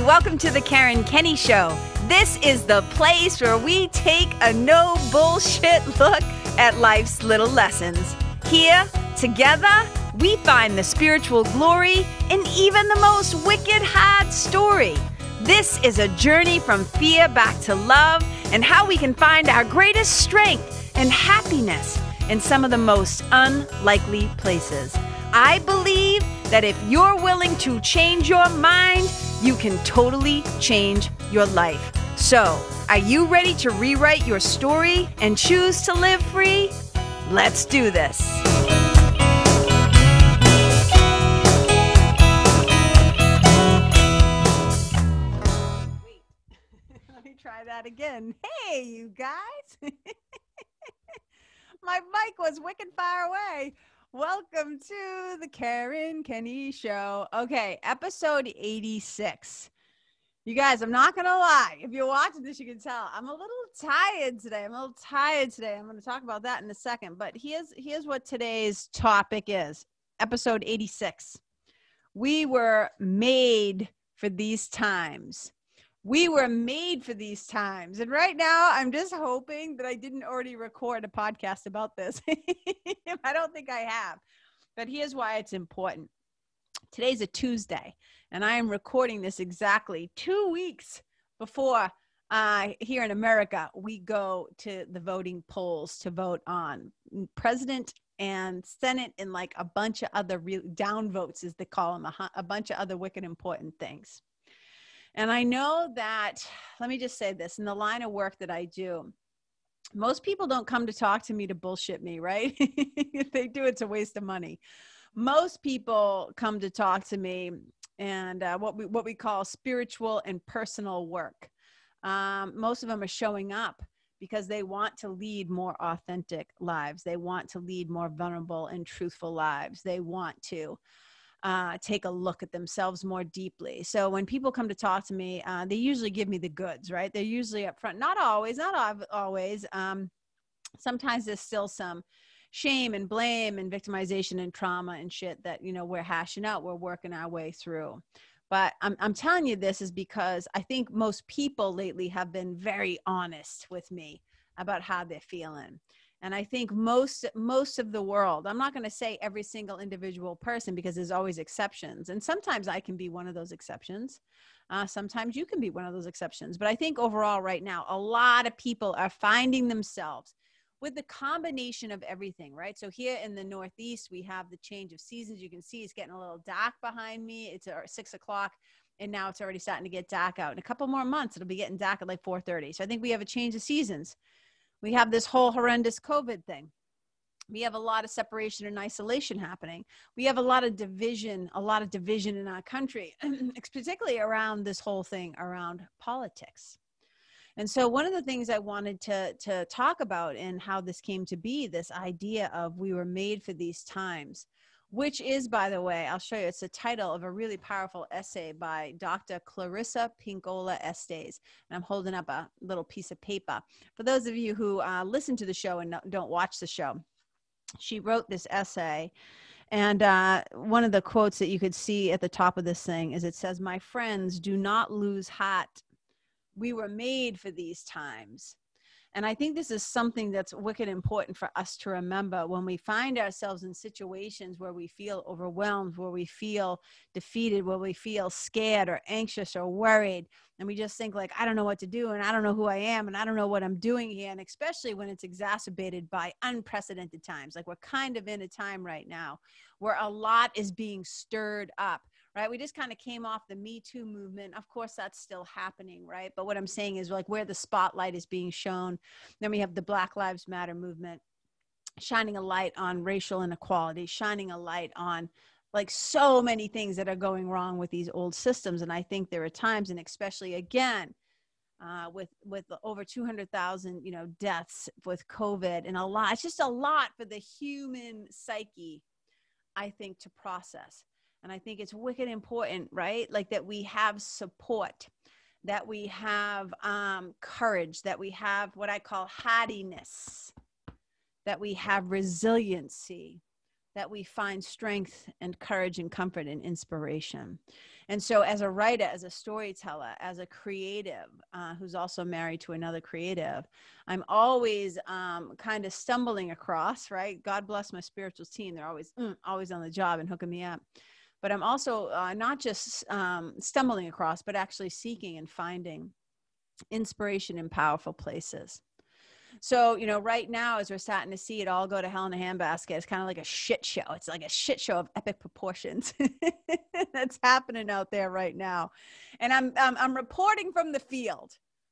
welcome to the Karen Kenney Show. This is the place where we take a no bullshit look at life's little lessons. Here, together, we find the spiritual glory in even the most wicked hard story. This is a journey from fear back to love and how we can find our greatest strength and happiness in some of the most unlikely places. I believe that if you're willing to change your mind, you can totally change your life. So, are you ready to rewrite your story and choose to live free? Let's do this. Wait, let me try that again. Hey, you guys. My mic was wicked far away. Welcome to the Karen Kenney Show. Okay, episode 86. You guys, I'm not going to lie. If you're watching this, you can tell I'm a little tired today. I'm going to talk about that in a second. But here's what today's topic is. Episode 86. We were made for these times. We were made for these times. And right now, I'm just hoping that I didn't already record a podcast about this. I don't think I have. But here's why it's important. Today's a Tuesday, and I am recording this exactly 2 weeks before here in America, we go to the voting polls to vote on president and Senate and like a bunch of other down votes, as they call them, a bunch of other wicked important things. And I know that, let me just say this, in the line of work that I do, most people don't come to talk to me to bullshit me, right? If they do, it's a waste of money. Most people come to talk to me and what we call spiritual and personal work. Most of them are showing up because they want to lead more authentic lives. They want to lead more vulnerable and truthful lives. They want to take a look at themselves more deeply. So when people come to talk to me, they usually give me the goods, right? They're usually upfront. Not always. Sometimes there's still some shame and blame and victimization and trauma and shit that, you know, we're hashing out. We're working our way through. But I'm telling you this is because I think most people lately have been very honest with me about how they're feeling. And I think most of the world, I'm not going to say every single individual person because there's always exceptions. And sometimes I can be one of those exceptions. Sometimes you can be one of those exceptions. But I think overall right now, a lot of people are finding themselves with the combination of everything, right? So here in the Northeast, we have the change of seasons. You can see it's getting a little dark behind me. It's 6 o'clock. And now it's already starting to get dark out. In a couple more months, it'll be getting dark at like 4:30. So I think we have a change of seasons. We have this whole horrendous COVID thing. We have a lot of separation and isolation happening. We have a lot of division in our country, particularly around this whole thing around politics. And so one of the things I wanted to talk about and how this came to be, this idea of we were made for these times, which is, by the way, I'll show you, it's the title of a really powerful essay by Dr. Clarissa Pinkola Estés. And I'm holding up a little piece of paper. For those of you who listen to the show and don't watch the show, she wrote this essay. And one of the quotes that you could see at the top of this thing is it says, "My friends, do not lose heart. We were made for these times." And I think this is something that's wicked important for us to remember when we find ourselves in situations where we feel overwhelmed, where we feel defeated, where we feel scared or anxious or worried. And we just think like, I don't know what to do and I don't know who I am and I don't know what I'm doing here. And especially when it's exacerbated by unprecedented times. Like we're kind of in a time right now where a lot is being stirred up. Right? We just kind of came off the Me Too movement. Of course, that's still happening, right? But what I'm saying is like where the spotlight is being shown. Then we have the Black Lives Matter movement, shining a light on racial inequality, shining a light on like so many things that are going wrong with these old systems. And I think there are times, and especially again, with over 200,000, deaths with COVID and a lot, it's just a lot for the human psyche, I think, to process. And I think it's wicked important, right? Like that we have support, that we have courage, that we have what I call hardiness, that we have resiliency, that we find strength and courage and comfort and inspiration. And so as a writer, as a storyteller, as a creative, who's also married to another creative, I'm always kind of stumbling across, right? God bless my spiritual team. They're always on the job and hooking me up. But I'm also not just stumbling across, but actually seeking and finding inspiration in powerful places. So, you know, right now, as we're starting to see it all go to hell in a handbasket, it's kind of like a shit show. It's like a shit show of epic proportions that's happening out there right now. And I'm reporting from the field,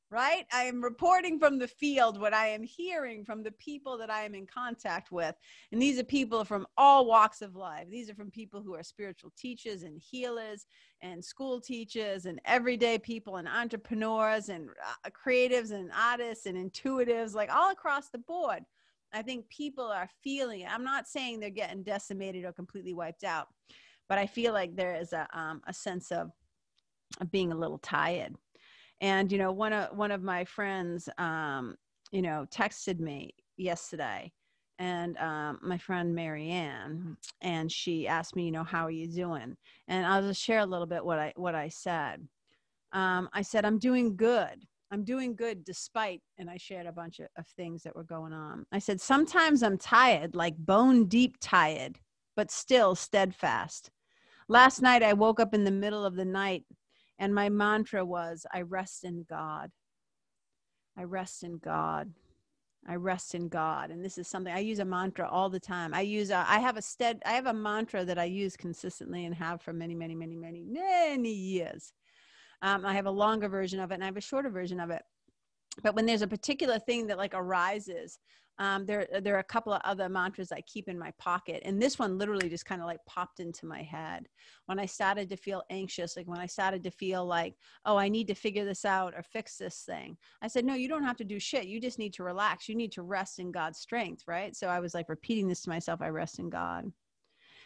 right? I am reporting from the field what I am hearing from the people that I am in contact with. And these are people from all walks of life. These are from people who are spiritual teachers and healers and school teachers and everyday people and entrepreneurs and creatives and artists and intuitives, like all across the board. I think people are feeling it. I'm not saying they're getting decimated or completely wiped out, but I feel like there is a sense of being a little tired. And, you know, one of my friends, you know, texted me yesterday, and my friend Marianne, and she asked me, you know, how are you doing? And I'll just share a little bit what I said. I said, I'm doing good. I'm doing good despite, and I shared a bunch of things that were going on. I said, sometimes I'm tired, like bone deep tired, but still steadfast. Last night, I woke up in the middle of the night, and my mantra was, I rest in God. I rest in God. I rest in God. And this is something I use a mantra all the time. I have a mantra that I use consistently and have for many, many, many, many, many years. I have a longer version of it and I have a shorter version of it. But when there's a particular thing that like arises, there are a couple of other mantras I keep in my pocket. And this one literally just kind of like popped into my head when I started to feel anxious, like when I started to feel like, oh, I need to figure this out or fix this thing. I said, no, you don't have to do shit. You just need to relax. You need to rest in God's strength, right? So I was like repeating this to myself, I rest in God.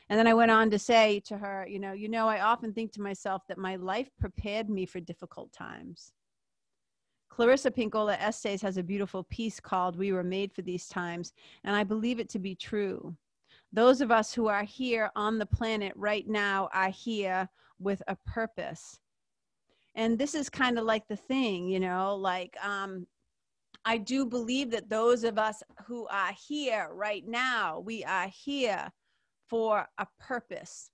And then I went on to say to her, you know, I often think to myself that my life prepared me for difficult times. Clarissa Pinkola Estés has a beautiful piece called We Were Made for These Times, and I believe it to be true. Those of us who are here on the planet right now are here with a purpose. And this is kind of like the thing, you know, like I do believe that those of us who are here right now, we are here for a purpose,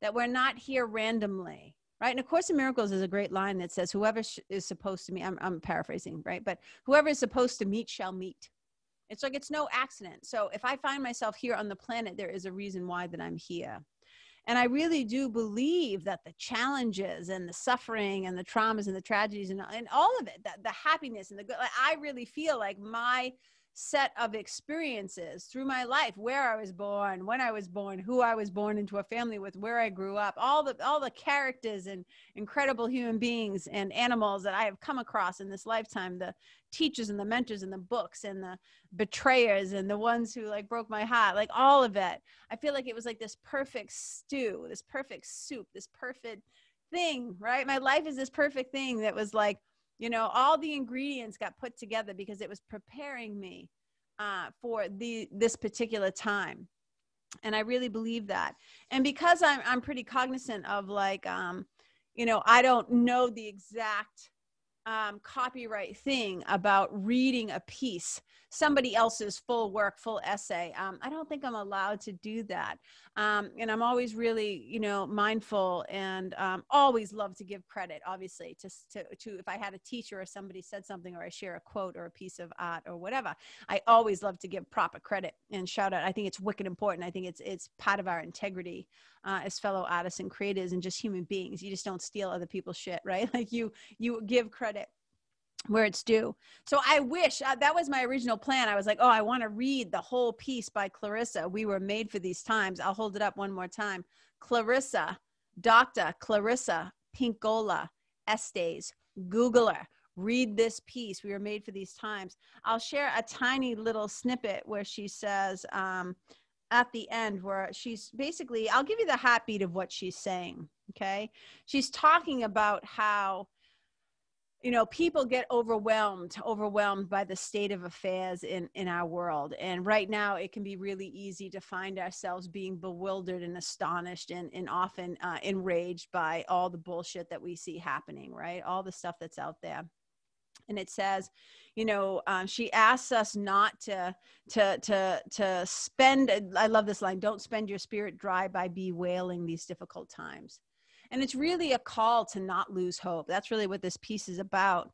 that we're not here randomly. Right. And A Course in Miracles is a great line that says, whoever is supposed to meet, I'm paraphrasing, right? But whoever is supposed to meet shall meet. It's like, it's no accident. So if I find myself here on the planet, there is a reason why that I'm here. And I really do believe that the challenges and the suffering and the traumas and the tragedies and all of it, the happiness and the good, like, I really feel like my set of experiences through my life, where I was born, when I was born, who I was born into a family with, where I grew up, all the characters and incredible human beings and animals that I have come across in this lifetime, the teachers and the mentors and the books and the betrayers and the ones who like broke my heart, like all of it. I feel like it was like this perfect stew, this perfect soup, this perfect thing, right? My life is this perfect thing that was like, you know, all the ingredients got put together because it was preparing me for this particular time. And I really believe that. And because I'm pretty cognizant of like, you know, I don't know the exact copyright thing about reading a piece, somebody else's full work, full essay. I don't think I'm allowed to do that. And I'm always really, you know, mindful and always love to give credit, obviously, to if I had a teacher or somebody said something or I share a quote or a piece of art or whatever, I always love to give proper credit and shout out. I think it's wicked important. I think it's part of our integrity as fellow artists and creators and just human beings. You just don't steal other people's shit, right? Like you give credit where it's due. So I wish that was my original plan. I was like, oh, I want to read the whole piece by Clarissa. We were made for these times. I'll hold it up one more time. Clarissa, Dr. Clarissa Pinkola Estés. Google her. Read this piece. We were made for these times. I'll share a tiny little snippet where she says at the end, where she's basically, I'll give you the heartbeat of what she's saying. Okay. She's talking about how you know, people get overwhelmed by the state of affairs in our world. And right now it can be really easy to find ourselves being bewildered and astonished and often enraged by all the bullshit that we see happening, right? All the stuff that's out there. And it says, you know, she asks us not to spend, I love this line, don't spend your spirit dry by bewailing these difficult times. And it's really a call to not lose hope. That's really what this piece is about.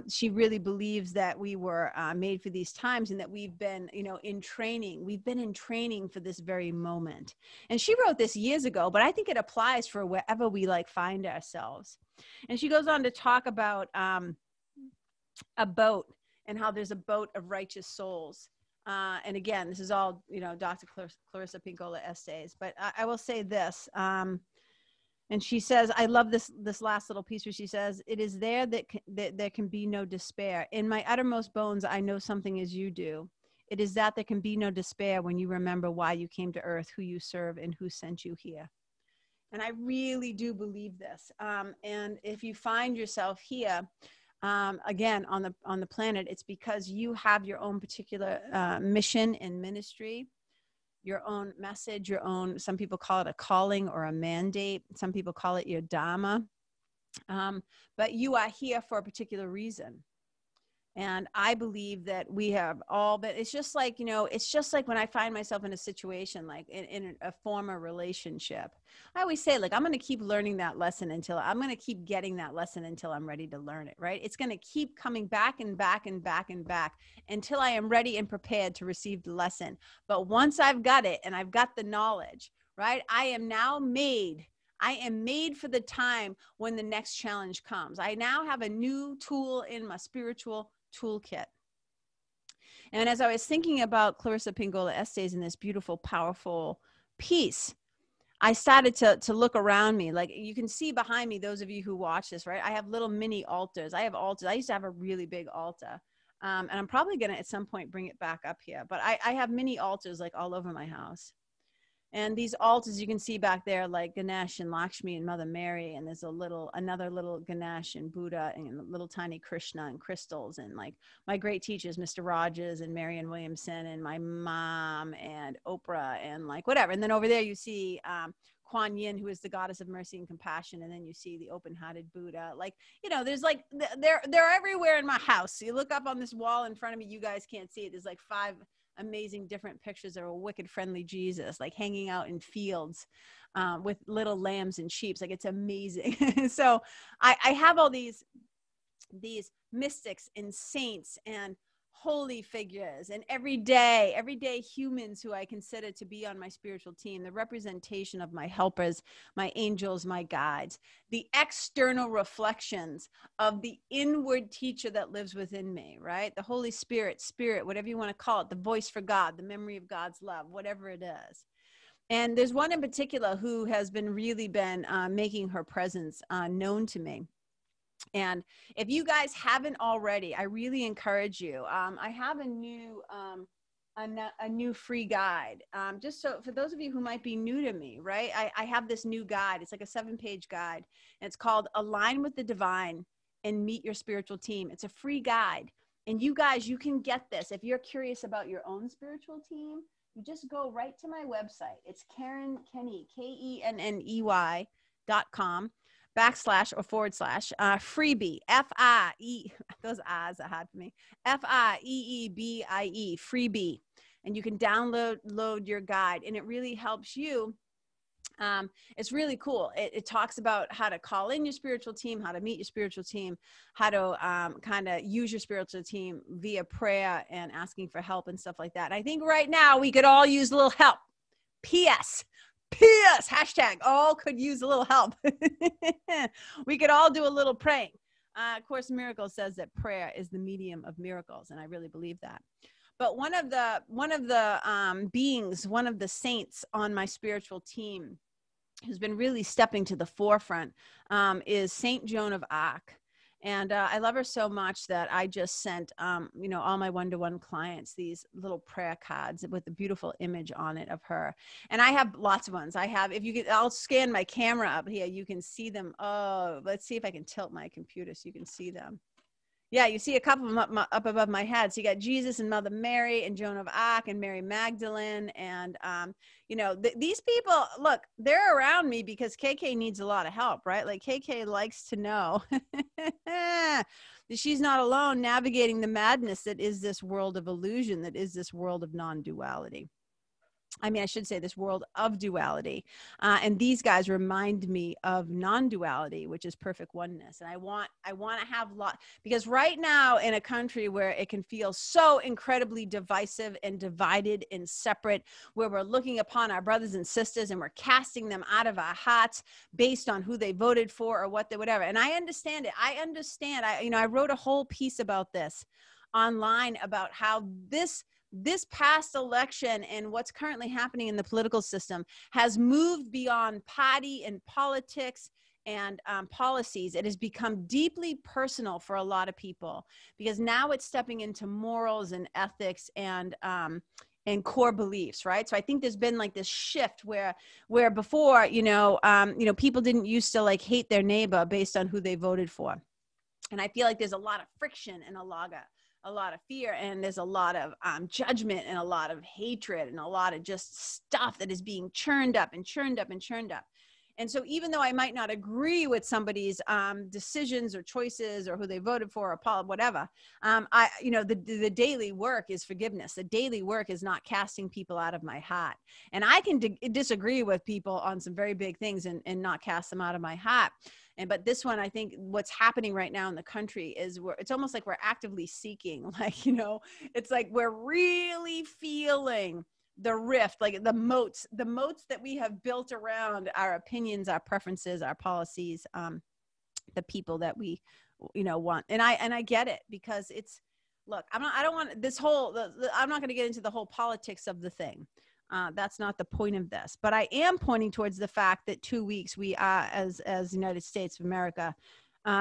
She really believes that we were made for these times and that we've been, you know, in training. We've been in training for this very moment. And she wrote this years ago, but I think it applies for wherever we like find ourselves. And she goes on to talk about a boat and how there's a boat of righteous souls. And again, this is all, you know, Dr. Clarissa Pinkola Estés. But I will say this. And she says, I love this last little piece where she says, it is there that there can be no despair. In my uttermost bones, I know something as you do. It is that there can be no despair when you remember why you came to earth, who you serve, and who sent you here. And I really do believe this. And if you find yourself here, again, on the planet, it's because you have your own particular mission and ministry, your own message, your own, some people call it a calling or a mandate. Some people call it your dharma. But you are here for a particular reason. And I believe that we have all, but it's just like, you know, it's just like when I find myself in a situation, like in a former relationship, I always say, like, I'm going to keep learning that lesson until I'm going to keep getting that lesson until I'm ready to learn it, right? It's going to keep coming back and back and back and back until I am ready and prepared to receive the lesson. But once I've got it and I've got the knowledge, right, I am now made. I am made for the time when the next challenge comes. I now have a new tool in my spiritual toolkit. And as I was thinking about Clarissa Pinkola Estés in this beautiful, powerful piece, I started to look around me. Like you can see behind me, those of you who watch this, right? I have little mini altars. I have altars. I used to have a really big altar. And I'm probably going to at some point bring it back up here. But I have mini altars like all over my house. And these altars you can see back there, like Ganesh and Lakshmi and Mother Mary, and there's another little Ganesh and Buddha and little tiny Krishna and crystals, and like my great teachers, Mr. Rogers and Marianne Williamson, and my mom and Oprah and like whatever. And then over there you see Kuan Yin, who is the goddess of mercy and compassion, and then you see the open-hearted Buddha. Like, you know, there's like they're everywhere in my house. So you look up on this wall in front of me, you guys can't see it. There's like 5 amazing different pictures of a wicked friendly Jesus, like hanging out in fields with little lambs and sheep. Like it's amazing. So I have all these mystics and saints and holy figures and everyday humans who I consider to be on my spiritual team, the representation of my helpers, my angels, my guides, the external reflections of the inward teacher that lives within me, right? The Holy Spirit, whatever you want to call it, the voice for God, the memory of God's love, whatever it is. And there's one in particular who has really been making her presence known to me. And if you guys haven't already, I really encourage you. I have a new free guide. Just so for those of you who might be new to me, right? I have this new guide. It's like a 7-page guide. And it's called Align with the Divine and Meet Your Spiritual Team. It's a free guide. And you guys, you can get this. If you're curious about your own spiritual team, you just go right to my website. It's Karen Kenney, KENNEY.com. / freebie, FIE, those I's are hard for me, FIEEBIE, freebie. And you can download your guide, and it really helps you. It's really cool. It talks about how to call in your spiritual team, how to meet your spiritual team, how to kind of use your spiritual team via prayer and asking for help and stuff like that. And I think right now we could all use a little help. P.S. Hashtag all could use a little help. We could all do a little praying. Course in Miracles says that prayer is the medium of miracles, and I really believe that. But one of the beings, one of the saints on my spiritual team, who's been really stepping to the forefront, is Saint Joan of Arc. And I love her so much that I just sent, you know, all my one-to-one clients these little prayer cards with a beautiful image on it of her. And I have lots of ones. I have, if you could, I'll scan my camera up here. You can see them. Oh, let's see if I can tilt my computer so you can see them. Yeah, you see a couple of them up above my head. So you got Jesus and Mother Mary and Joan of Arc and Mary Magdalene. And, you know, these people, look, they're around me because KK needs a lot of help, right? Like KK likes to know that she's not alone navigating the madness that is this world of illusion, that is this world of non-duality. I mean, I should say this world of duality. And these guys remind me of non-duality, which is perfect oneness. And I want to have because right now in a country where it can feel so incredibly divisive and divided and separate, where we're looking upon our brothers and sisters and we're casting them out of our hearts based on who they voted for or what they, whatever. And I understand it. I understand. I wrote a whole piece about this online about how this past election and what's currently happening in the political system has moved beyond party and politics and policies. It has become deeply personal for a lot of people because now it's stepping into morals and ethics and core beliefs, right? So I think there's been like this shift where before, people didn't used to like hate their neighbor based on who they voted for. And I feel like there's a lot of friction and a lot of fear, and there's a lot of judgment and a lot of hatred and a lot of just stuff that is being churned up and churned up and churned up. And so even though I might not agree with somebody's decisions or choices or who they voted for or whatever, the daily work is forgiveness. The daily work is not casting people out of my heart. And I can disagree with people on some very big things and not cast them out of my heart. But this one, I think what's happening right now in the country is it's almost like we're actively seeking, it's like we're really feeling the rift, like the moats that we have built around our opinions, our preferences, our policies, the people that we, want. And I get it because look, I'm not going to get into the whole politics of the thing. That's not the point of this, but I am pointing towards the fact that 2 weeks we are, as United States of America,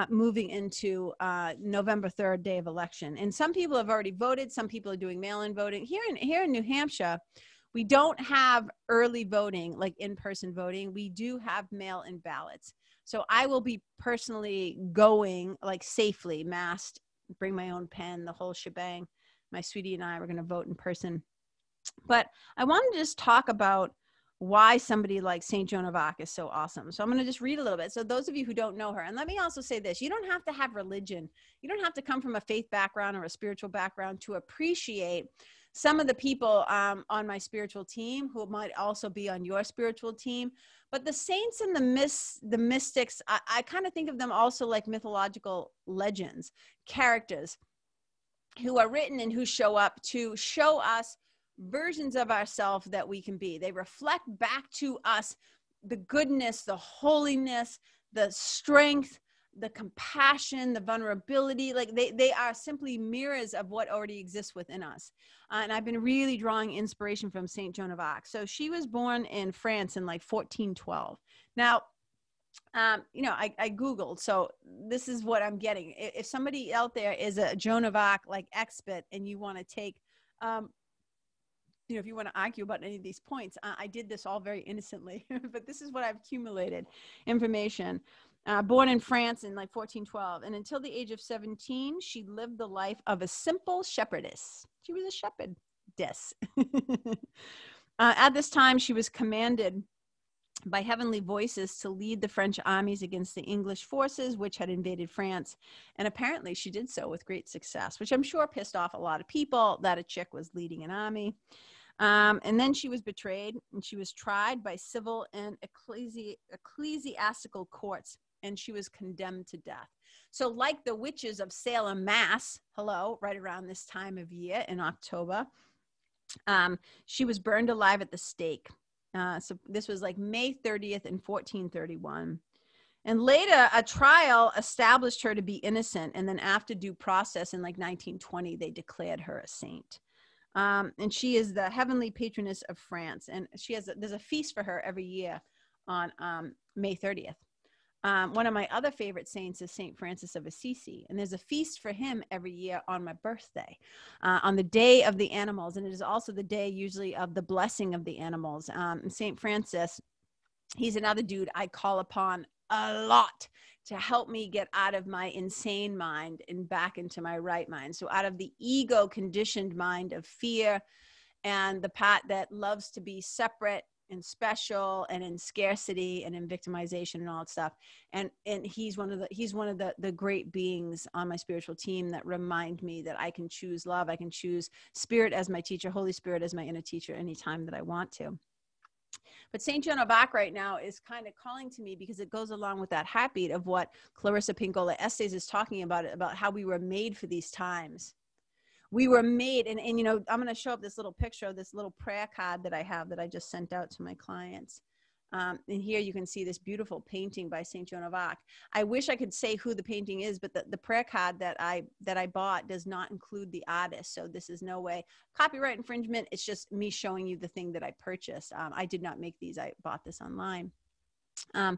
moving into November 3rd, day of election. And some people have already voted. Some people are doing mail-in voting. Here in New Hampshire, we don't have early voting, like in-person voting. We do have mail-in ballots. So I will be personally going like safely, masked, bring my own pen, the whole shebang. My sweetie and I were going to vote in person. But I want to just talk about why somebody like St. Joan of Arc is so awesome. So I'm going to just read a little bit. So those of you who don't know her, and let me also say this, you don't have to have religion. You don't have to come from a faith background or a spiritual background to appreciate some of the people on my spiritual team who might also be on your spiritual team. But the saints and the mystics, I kind of think of them also like mythological legends, characters who are written and who show up to show us versions of ourselves that we can be. They reflect back to us the goodness, the holiness, the strength, the compassion, the vulnerability. Like they are simply mirrors of what already exists within us. And I've been really drawing inspiration from St. Joan of Arc. So she was born in France in like 1412. Now, I Googled, so this is what I'm getting. If somebody out there is a Joan of Arc like expert and you want to take, if you want to argue about any of these points, I did this all very innocently, but this is what I've accumulated information. Born in France in like 1412, and until the age of 17, she lived the life of a simple shepherdess. She was a shepherdess. At this time, she was commanded by heavenly voices to lead the French armies against the English forces, which had invaded France. And apparently she did so with great success, which I'm sure pissed off a lot of people that a chick was leading an army. And then she was betrayed, and she was tried by civil and ecclesiastical courts, and she was condemned to death. So like the witches of Salem, Mass, right around this time of year in October, she was burned alive at the stake. So this was like May 30th in 1431. And later, a trial established her to be innocent. And then after due process in like 1920, they declared her a saint. And she is the heavenly patroness of France. And there's a feast for her every year on May 30th. One of my other favorite saints is Saint Francis of Assisi, and there's a feast for him every year on my birthday, on the day of the animals, and it is also the day usually of the blessing of the animals. Saint Francis, he's another dude I call upon a lot to help me get out of my insane mind and back into my right mind. So out of the ego conditioned mind of fear and the part that loves to be separate and special and in scarcity and in victimization and all that stuff. And he's one of the great beings on my spiritual team that remind me that I can choose love. I can choose spirit as my teacher, Holy Spirit as my inner teacher anytime that I want to. But St. Joan of Arc right now is kind of calling to me because it goes along with that heartbeat of what Clarissa Pinkola Estés is talking about how we were made for these times. We were made, and you know, I'm going to show up this little picture of this little prayer card that I have that I just sent out to my clients. And here you can see this beautiful painting by St. Joan of Arc. I wish I could say who the painting is, but the prayer card that I bought does not include the artist. So this is no way copyright infringement. It's just me showing you the thing that I purchased. I did not make these. I bought this online. And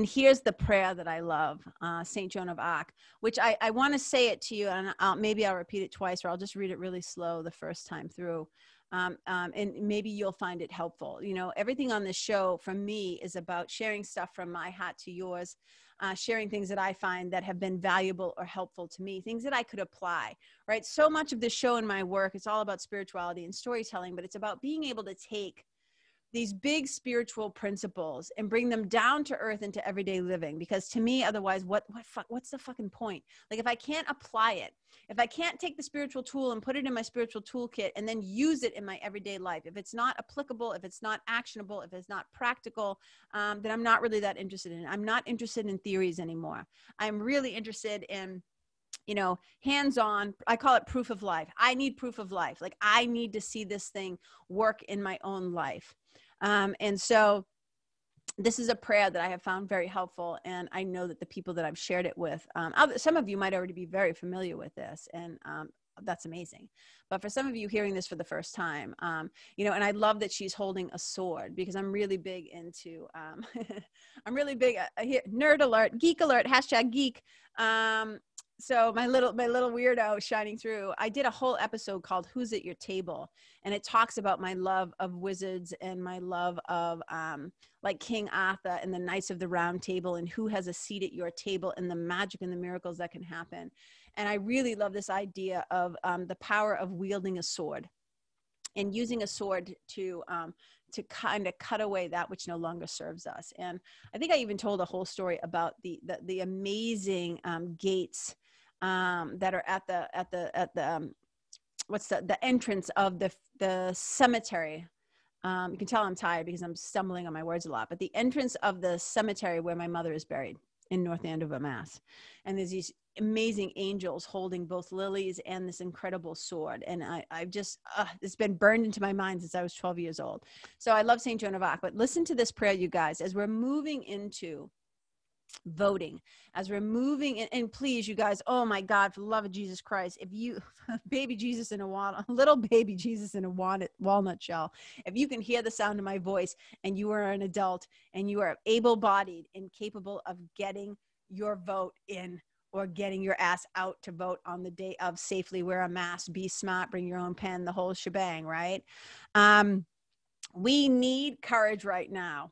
here's the prayer that I love, St. Joan of Arc, which I want to say it to you, and maybe I'll repeat it twice, or I'll just read it really slow the first time through. And maybe you'll find it helpful. You know, everything on this show from me is about sharing stuff from my heart to yours, sharing things that I find that have been valuable or helpful to me, things that I could apply, right? So much of this show and my work, it's all about spirituality and storytelling, but it's about being able to take these big spiritual principles and bring them down to earth into everyday living. Because to me, otherwise, what's the fucking point? Like, if I can't apply it, if I can't take the spiritual tool and put it in my spiritual toolkit and then use it in my everyday life, if it's not applicable, if it's not actionable, if it's not practical, then I'm not really that interested in it. I'm not interested in theories anymore. I'm really interested in, you know, hands-on. I call it proof of life. I need proof of life. Like, I need to see this thing work in my own life. And so this is a prayer that I have found very helpful. And I know that the people that I've shared it with, some of you might already be very familiar with this, and that's amazing. But for some of you hearing this for the first time, you know, and I love that she's holding a sword, because I'm really big into, I'm really big, nerd alert, geek alert, hashtag geek. So my little weirdo shining through, I did a whole episode called Who's at Your Table? And it talks about my love of wizards and my love of like King Arthur and the Knights of the Round Table, and who has a seat at your table, and the magic and the miracles that can happen. And I really love this idea of the power of wielding a sword and using a sword to kind of cut away that which no longer serves us. And I think I even told a whole story about the amazing gates that are at the what's the entrance of the cemetery. You can tell I'm tired because I'm stumbling on my words a lot, but the entrance of the cemetery where my mother is buried in North Andover, Mass. And there's these amazing angels holding both lilies and this incredible sword. And I've just, it's been burned into my mind since I was 12 years old. So I love St. Joan of Arc, but listen to this prayer, you guys, as we're moving into voting, as we're moving in, and please, you guys, oh my God, for the love of Jesus Christ, if you, baby Jesus in a walnut, little baby Jesus in a walnut shell, if you can hear the sound of my voice and you are an adult and you are able-bodied and capable of getting your vote in, or getting your ass out to vote on the day of safely, wear a mask, be smart, bring your own pen, the whole shebang, right? We need courage right now.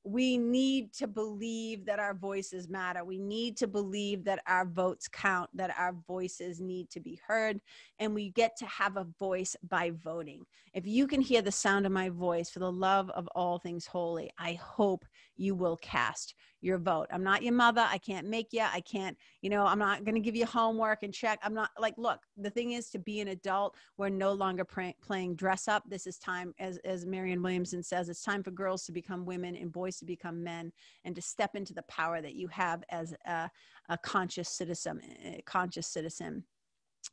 We need to believe that our voices matter. We need to believe that our votes count, that our voices need to be heard, and we get to have a voice by voting. If you can hear the sound of my voice, for the love of all things holy, I hope you will cast your vote. I'm not your mother. I can't make you. I can't, you know, I'm not going to give you homework and check. I'm not like, look, the thing is, to be an adult, we're no longer playing dress up. This is time, as Marianne Williamson says, it's time for girls to become women and boys to become men, and to step into the power that you have as a conscious citizen.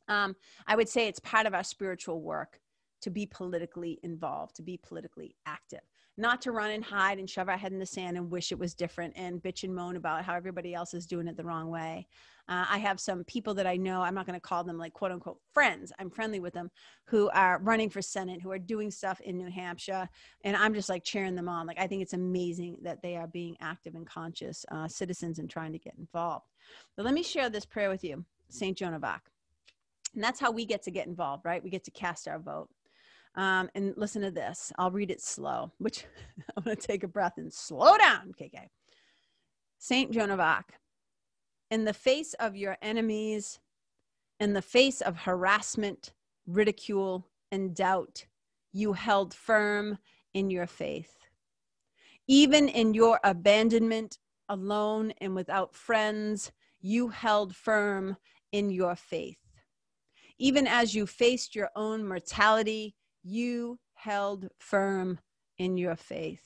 I would say it's part of our spiritual work to be politically involved, to be politically active. not to run and hide and shove our head in the sand and wish it was different and bitch and moan about how everybody else is doing it the wrong way. I have some people that I know, I'm not going to call them like quote unquote friends, I'm friendly with them, who are running for Senate, who are doing stuff in New Hampshire. And I'm just like cheering them on. Like, I think it's amazing that they are being active and conscious citizens and trying to get involved. But let me share this prayer with you, St. Joan of Arc. And that's how we get involved, right? We get to cast our vote. And listen to this. I'll read it slow, which I'm going to take a breath and slow down, KK. St. Joan of Arc. In the face of your enemies, in the face of harassment, ridicule, and doubt, you held firm in your faith. Even in your abandonment, alone and without friends, you held firm in your faith. Even as you faced your own mortality, you held firm in your faith.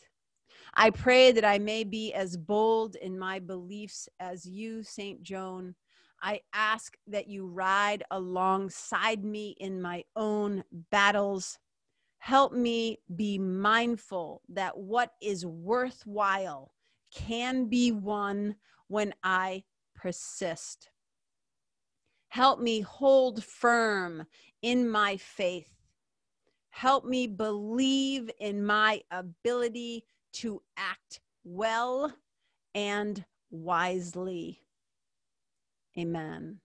I pray that I may be as bold in my beliefs as you, St. Joan. I ask that you ride alongside me in my own battles. Help me be mindful that what is worthwhile can be won when I persist. Help me hold firm in my faith. Help me believe in my ability to act well and wisely. Amen.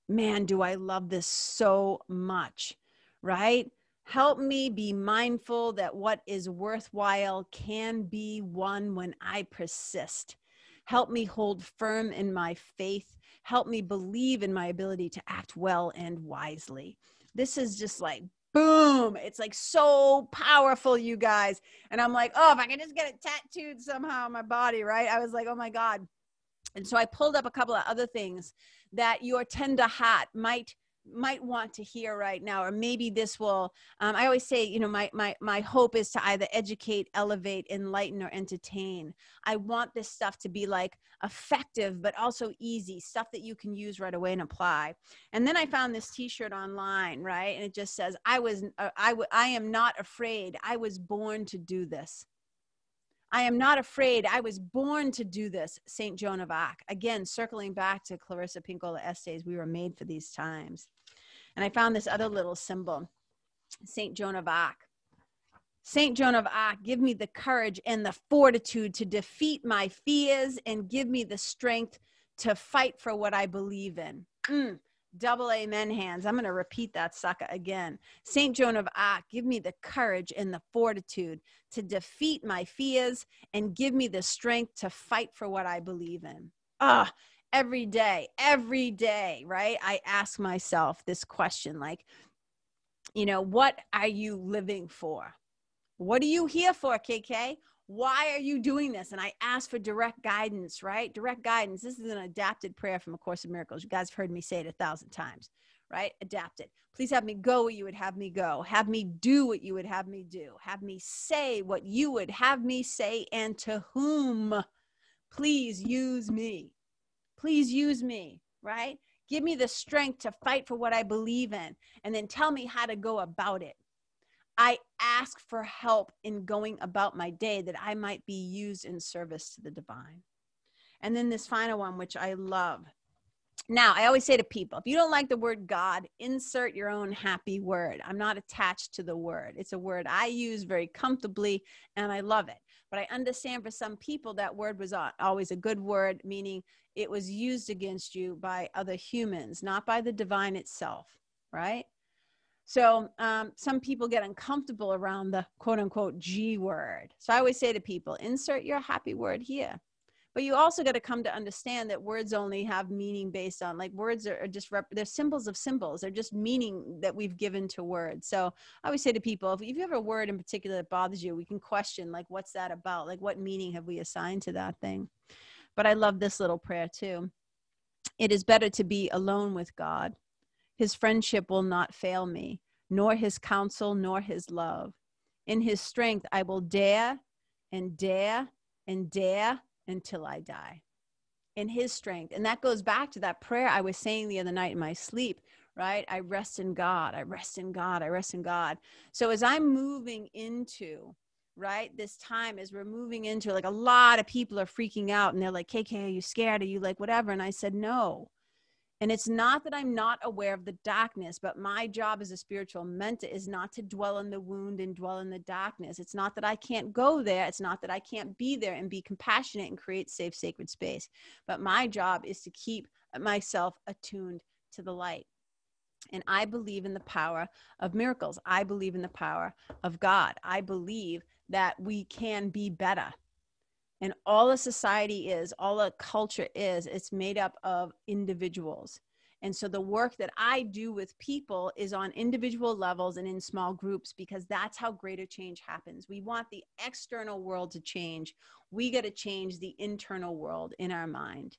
Man, do I love this so much, right? Help me be mindful that what is worthwhile can be won when I persist. Help me hold firm in my faith. Help me believe in my ability to act well and wisely. This is just like, boom. It's like so powerful, you guys. And I'm like, oh, if I can just get it tattooed somehow on my body, right? I was like, oh my God. And so I pulled up a couple of other things that your tender heart might want to hear right now, or maybe this will, I always say, you know, my hope is to either educate, elevate, enlighten, or entertain. I want this stuff to be like effective, but also easy, stuff that you can use right away and apply. And then I found this t-shirt online, right? And it just says, I am not afraid. I was born to do this. I am not afraid. I was born to do this, St. Joan of Arc. Again, circling back to Clarissa Pinkola Estés, we were made for these times. And I found this other little symbol, St. Joan of Arc. St. Joan of Arc, give me the courage and the fortitude to defeat my fears and give me the strength to fight for what I believe in. Double amen hands. I'm going to repeat that sucker again. St. Joan of Arc, give me the courage and the fortitude to defeat my fears and give me the strength to fight for what I believe in. Every day, right? I ask myself this question, like, you know, what are you living for? What are you here for, KK? Why are you doing this? And I ask for direct guidance, right? Direct guidance. This is an adapted prayer from A Course in Miracles. You guys have heard me say it 1,000 times, right? Adapted. Please have me go where you would have me go. Have me do what you would have me do. Have me say what you would have me say, and to whom. Please use me. Please use me, right? Give me the strength to fight for what I believe in, and then tell me how to go about it. I ask for help in going about my day that I might be used in service to the divine. And then this final one, which I love. Now, I always say to people, if you don't like the word God, insert your own happy word. I'm not attached to the word. It's a word I use very comfortably, and I love it. But I understand for some people that word was always a good word, meaning it was used against you by other humans, not by the divine itself, right? So some people get uncomfortable around the quote unquote G word. So I always say to people, insert your happy word here. But you also got to come to understand that words only have meaning based on, like, words are just, they're symbols of symbols. They're just meaning that we've given to words. So I always say to people, if you have a word in particular that bothers you, we can question, like, what's that about? Like, what meaning have we assigned to that thing? But I love this little prayer too. It is better to be alone with God. His friendship will not fail me, nor his counsel, nor his love. In his strength, I will dare and dare and dare until I die. In his strength. And that goes back to that prayer I was saying the other night in my sleep, right? I rest in God. I rest in God. I rest in God. So as I'm moving into right? This time as we're moving into, like, a lot of people are freaking out and they're like, KK, are you scared? Are you like whatever? And I said, no. And it's not that I'm not aware of the darkness, but my job as a spiritual mentor is not to dwell in the wound and dwell in the darkness. It's not that I can't go there. It's not that I can't be there and be compassionate and create safe, sacred space. But my job is to keep myself attuned to the light. And I believe in the power of miracles. I believe in the power of God. I believe that we can be better. And all a society is, all a culture is, it's made up of individuals. And so the work that I do with people is on individual levels and in small groups, because that's how greater change happens. We want the external world to change. We got to change the internal world in our mind,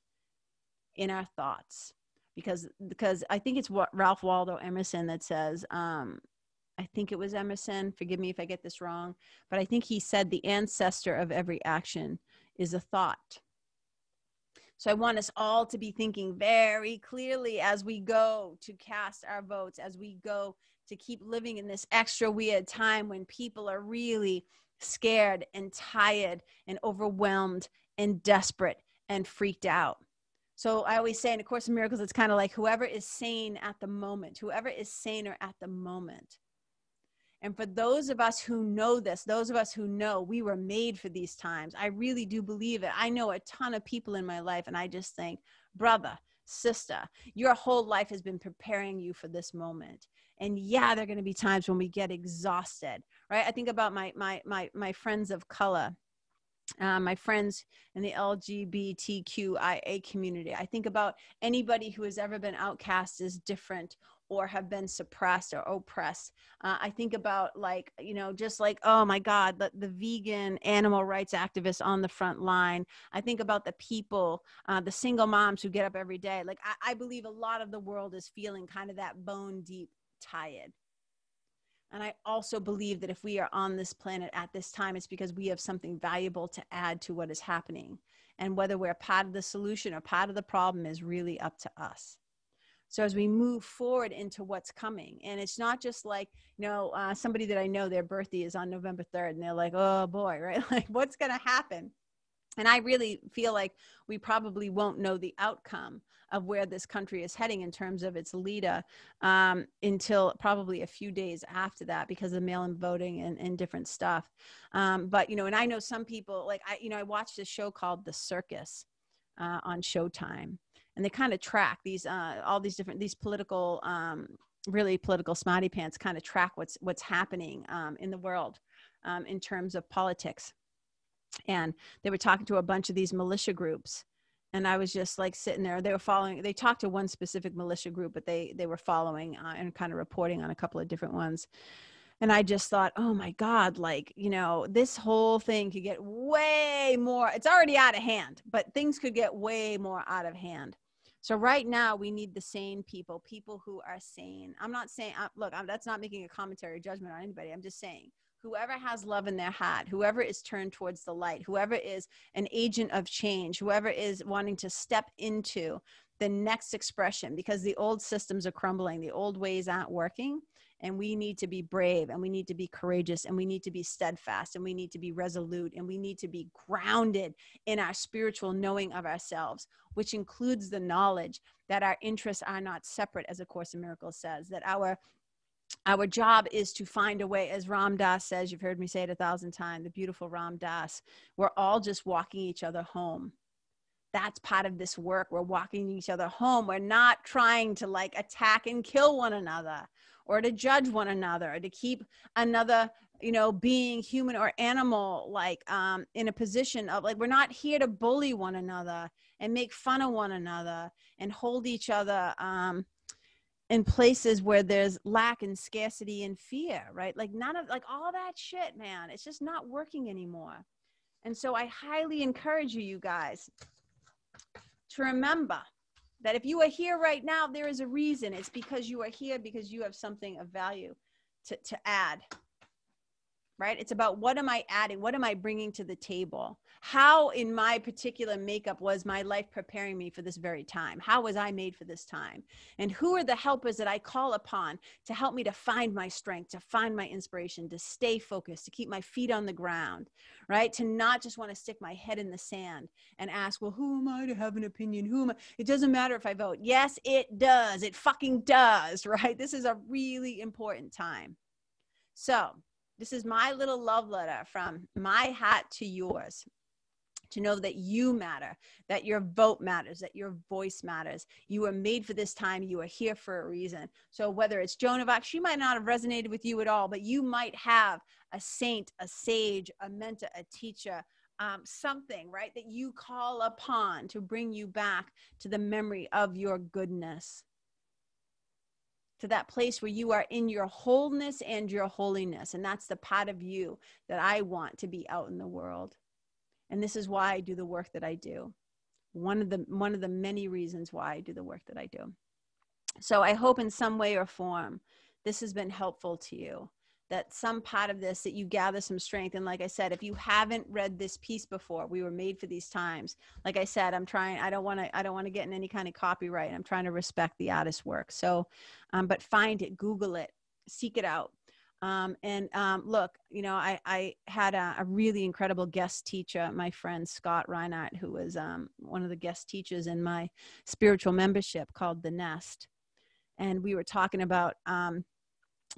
in our thoughts. Because I think it's what Ralph Waldo Emerson that says, I think it was Emerson, forgive me if I get this wrong, but I think he said the ancestor of every action is a thought. So I want us all to be thinking very clearly as we go to cast our votes, as we go to keep living in this extra weird time when people are really scared and tired and overwhelmed and desperate and freaked out. So I always say in A Course in Miracles, it's kind of like whoever is sane at the moment, whoever is saner at the moment. And for those of us who know this, those of us who know we were made for these times, I really do believe it. I know a ton of people in my life, and I just think, brother, sister, your whole life has been preparing you for this moment. And yeah, there are going to be times when we get exhausted, right? I think about my friends of color. My friends in the LGBTQIA community. I think about anybody who has ever been outcast as different or have been suppressed or oppressed. I think about, like, you know, just like, oh my God, the vegan animal rights activists on the front line. I think about the people, the single moms who get up every day. Like, I believe a lot of the world is feeling kind of that bone deep tired. And I also believe that if we are on this planet at this time, it's because we have something valuable to add to what is happening. And whether we're part of the solution or part of the problem is really up to us. So as we move forward into what's coming, and it's not just like, you know, somebody that I know, their birthday is on November 3rd, and they're like, oh boy, right? Like, what's going to happen? And I really feel like we probably won't know the outcome of where this country is heading in terms of its leader until probably a few days after that, because of mail-in voting and different stuff. But, you know, and I know some people, like, I watched a show called The Circus on Showtime, and they kind of track these, all these different, these political, really political smarty pants kind of track what's happening in the world in terms of politics. And they were talking to a bunch of these militia groups. And I was just like sitting there. They were following, they talked to one specific militia group, but they were following and kind of reporting on a couple of different ones. And I just thought, oh my God, like, you know, this whole thing could get way more, it's already out of hand, but things could get way more out of hand. So right now we need the sane people, people who are sane. I'm not saying, look, that's not making a commentary or judgment on anybody. I'm just saying, whoever has love in their heart, whoever is turned towards the light, whoever is an agent of change, whoever is wanting to step into the next expression, because the old systems are crumbling, the old ways aren't working, and we need to be brave, and we need to be courageous, and we need to be steadfast, and we need to be resolute, and we need to be grounded in our spiritual knowing of ourselves, which includes the knowledge that our interests are not separate, as A Course in Miracles says, that our job is to find a way, as Ram Dass says, you've heard me say it 1,000 times, the beautiful Ram Dass, we're all just walking each other home. That's part of this work. We're walking each other home. We're not trying to like attack and kill one another or to judge one another or to keep another, you know, being human or animal, like in a position of like, we're not here to bully one another and make fun of one another and hold each other in places where there's lack and scarcity and fear, right? Like none of, like all that shit, man, it's just not working anymore. And so I highly encourage you guys to remember that if you are here right now, there is a reason. It's because you are here because you have something of value to add. right? It's about what am I adding? What am I bringing to the table? How in my particular makeup was my life preparing me for this very time? How was I made for this time? And who are the helpers that I call upon to help me to find my strength, to find my inspiration, to stay focused, to keep my feet on the ground, right? To not just want to stick my head in the sand and ask, well, who am I to have an opinion? Who am I? It doesn't matter if I vote. Yes, it does. It fucking does, right? This is a really important time. So this is my little love letter from my hat to yours, to know that you matter, that your vote matters, that your voice matters. You were made for this time. You are here for a reason. So whether it's Joan of Arc, she might not have resonated with you at all, but you might have a saint, a sage, a mentor, a teacher, something, right, that you call upon to bring you back to the memory of your goodness, to that place where you are in your wholeness and your holiness. And that's the part of you that I want to be out in the world. And this is why I do the work that I do. One of the many reasons why I do the work that I do. So I hope in some way or form, this has been helpful to you, that some part of this, that you gather some strength. And like I said, if you haven't read this piece before, we were made for these times. Like I said, I don't want to get in any kind of copyright. I'm trying to respect the artist's work. So, but find it, Google it, seek it out. Look, you know, I had a really incredible guest teacher, my friend Scott Reinhardt, who was one of the guest teachers in my spiritual membership called The Nest. And we were talking about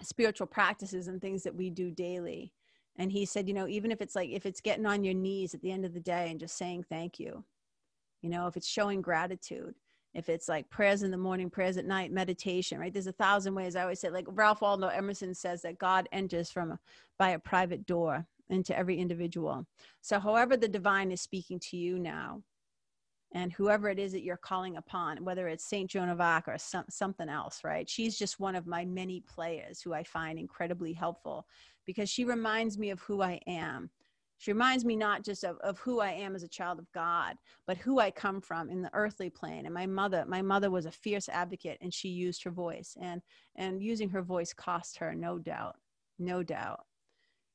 spiritual practices and things that we do daily. And he said, you know, even if it's getting on your knees at the end of the day and just saying thank you, you know, if it's showing gratitude, if it's like prayers in the morning, prayers at night, meditation, right? There's 1,000 ways. I always say, like Ralph Waldo Emerson says, that God enters by a private door into every individual. So however the divine is speaking to you now, and whoever it is that you're calling upon, whether it's Saint Joan of Arc or something else, right? She's just one of my many players who I find incredibly helpful, because she reminds me of who I am. She reminds me not just of who I am as a child of God, but who I come from in the earthly plane. And my mother was a fierce advocate, and she used her voice, and using her voice cost her, no doubt, no doubt.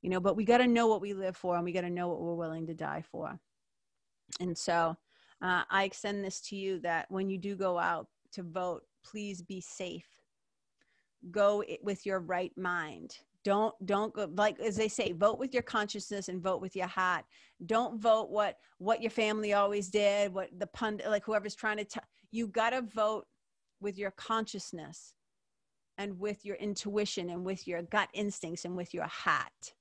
You know, but we got to know what we live for, and we got to know what we're willing to die for. And so I extend this to you, that when you do go out to vote, please be safe. Go with your right mind. Don't go, like, as they say, vote with your consciousness and vote with your heart. Don't vote what your family always did, what the pundit, like whoever's trying to tell you. Got to vote with your consciousness and with your intuition and with your gut instincts and with your heart.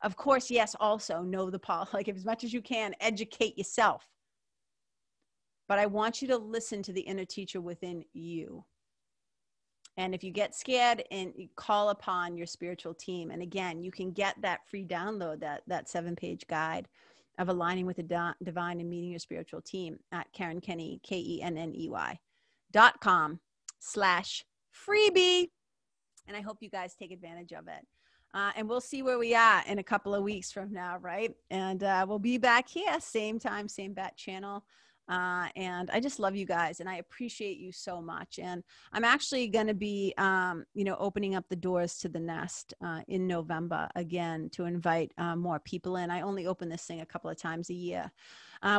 Of course, yes, also know like as much as you can, educate yourself. But I want you to listen to the inner teacher within you. And if you get scared, and you call upon your spiritual team. And again, you can get that free download, that 7-page guide of aligning with the divine and meeting your spiritual team at Karen Kenney, KENNEY.com/freebie. And I hope you guys take advantage of it. And we'll see where we are in a couple of weeks from now, right? And we'll be back here, same time, same bat channel. And I just love you guys, and I appreciate you so much. And I'm actually going to be, opening up the doors to the Nest in November again to invite more people in. I only open this thing a couple of times a year.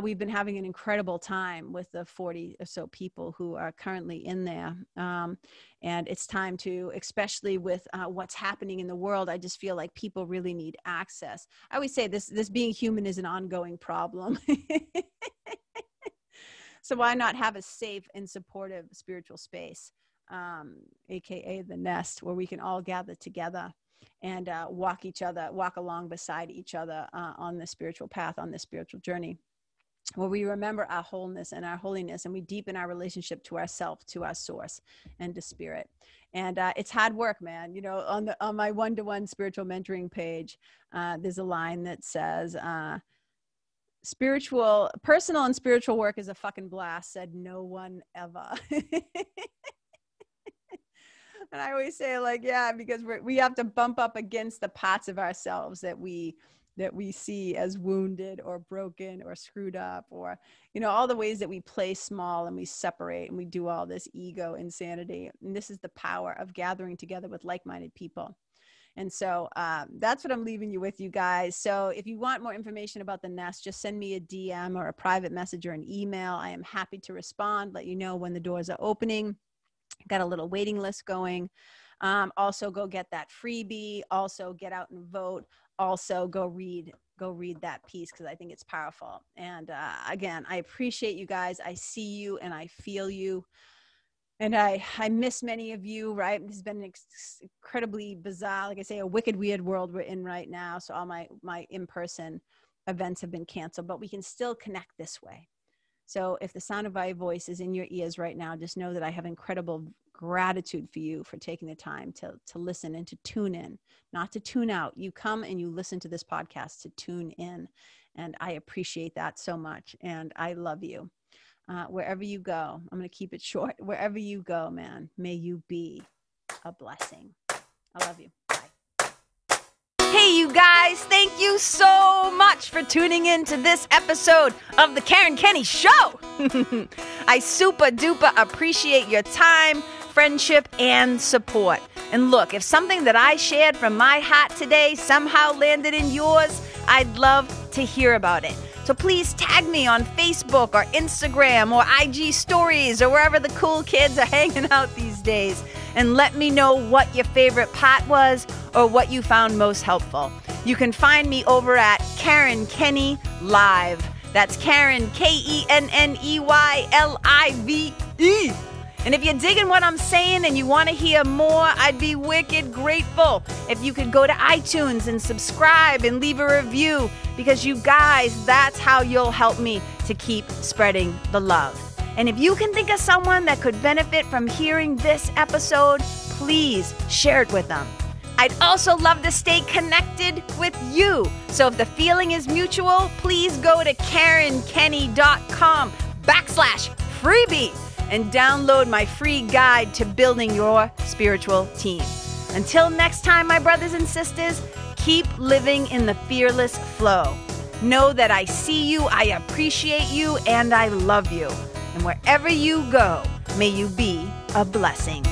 We've been having an incredible time with the 40 or so people who are currently in there. And it's time to, especially with what's happening in the world, I just feel like people really need access. I always say this being human is an ongoing problem. So why not have a safe and supportive spiritual space, AKA the Nest, where we can all gather together and walk along beside each other on the spiritual path, on the spiritual journey, where we remember our wholeness and our holiness, and we deepen our relationship to ourself, to our source, and to spirit. And it's hard work, man. You know, on my one-to-one spiritual mentoring page, there's a line that says, personal and spiritual work is a fucking blast, said no one ever. And I always say, like, yeah, because we have to bump up against the parts of ourselves that we see as wounded or broken or screwed up, or, you know, all the ways that we play small and we separate and we do all this ego insanity. And this is the power of gathering together with like-minded people. And so that's what I'm leaving you with, you guys. So if you want more information about the nest, just send me a DM or a private message or an email. I am happy to respond, let you know when the doors are opening. Got a little waiting list going. Also go get that freebie. Also get out and vote. Also go read that piece, because I think it's powerful. And again, I appreciate you guys. I see you and I feel you. And I miss many of you, right? This has been an incredibly bizarre, like I say, a wicked, weird world we're in right now. So all my in-person events have been canceled, but we can still connect this way. So if the sound of my voice is in your ears right now, just know that I have incredible gratitude for you for taking the time to listen and to tune in, not to tune out. You come and you listen to this podcast to tune in. And I appreciate that so much. And I love you. Wherever you go, I'm going to keep it short. Wherever you go, man, may you be a blessing. I love you. Bye. Hey, you guys, thank you so much for tuning in to this episode of the Karen Kenney Show. I super duper appreciate your time, friendship, and support. And look, if something that I shared from my heart today somehow landed in yours, I'd love to hear about it. So please tag me on Facebook or Instagram or IG stories or wherever the cool kids are hanging out these days, and let me know what your favorite part was or what you found most helpful. You can find me over at Karen Kenney Live. That's Karen, KenneYlive. And if you're digging what I'm saying and you want to hear more, I'd be wicked grateful if you could go to iTunes and subscribe and leave a review, because you guys, that's how you'll help me to keep spreading the love. And if you can think of someone that could benefit from hearing this episode, please share it with them. I'd also love to stay connected with you. So if the feeling is mutual, please go to KarenKenney.com/freebie. and download my free guide to building your spiritual team. Until next time, my brothers and sisters, keep living in the fearless flow. Know that I see you, I appreciate you, and I love you. And wherever you go, may you be a blessing.